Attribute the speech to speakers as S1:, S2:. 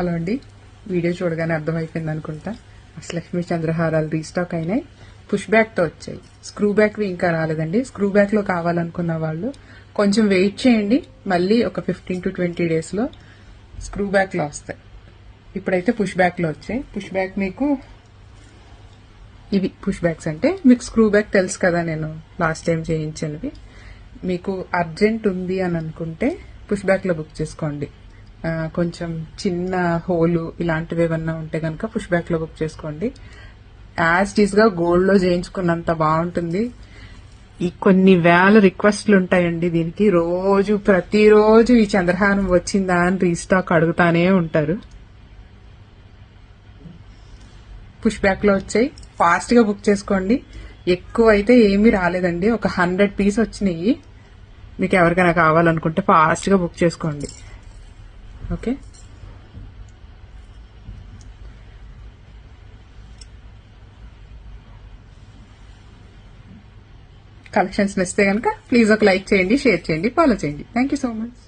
S1: Hello అండి, video చూడగానే అర్థమైపోయింది అనుకుంటా. అష్టలక్ష్మి చంద్రహారాలు రీస్టాక్ అయినాయి. పుష్ బ్యాక్తో వచ్చాయి. స్క్రూ బ్యాక్వి ఇంకా రాలేదండి. స్క్రూ బ్యాక్లో కావాలనుకున్న వాళ్ళు కొంచెం వెయిట్ చేయండి. మళ్ళీ ఒక 15 to 20 డేస్లో స్క్రూ బ్యాక్లో వస్తాయి. ఇప్పుడైతే పుష్ బ్యాక్లో వచ్చాయి. పుష్ బ్యాక్ మీకు ఇవి పుష్ బ్యాక్స్ అంటే మీకు స్క్రూ బ్యాక్ తెలుసు కదా, నేను లాస్ట్ టైం చేయించినవి. మీకు అర్జెంట్ ఉంది అని అనుకుంటే పుష్ బ్యాక్లో బుక్ చేసుకోండి. కొంచెం చిన్న హోలు ఇలాంటివి ఏమన్నా ఉంటే కనుక పుష్ బ్యాక్లో బుక్ చేసుకోండి. యాజ్ టీజ్గా గోల్డ్లో చేయించుకున్నంత బాగుంటుంది. ఈ కొన్ని వేల రిక్వెస్ట్లు ఉంటాయండి దీనికి. ప్రతిరోజు ఈ చంద్రహారం వచ్చిందా అని రీస్టాక్ అడుగుతానే ఉంటారు. పుష్ బ్యాక్లో వచ్చాయి, ఫాస్ట్గా బుక్ చేసుకోండి. ఎక్కువ అయితే ఏమీ రాలేదండి, ఒక 100 పీస్ వచ్చినాయి. మీకు ఎవరికైనా కావాలనుకుంటే ఫాస్ట్గా బుక్ చేసుకోండి. ఓకే, కలెక్షన్స్ నచ్చితే కనుక ప్లీజ్ ఒక లైక్ చేయండి, షేర్ చేయండి, ఫాలో చేయండి. Thank you so much.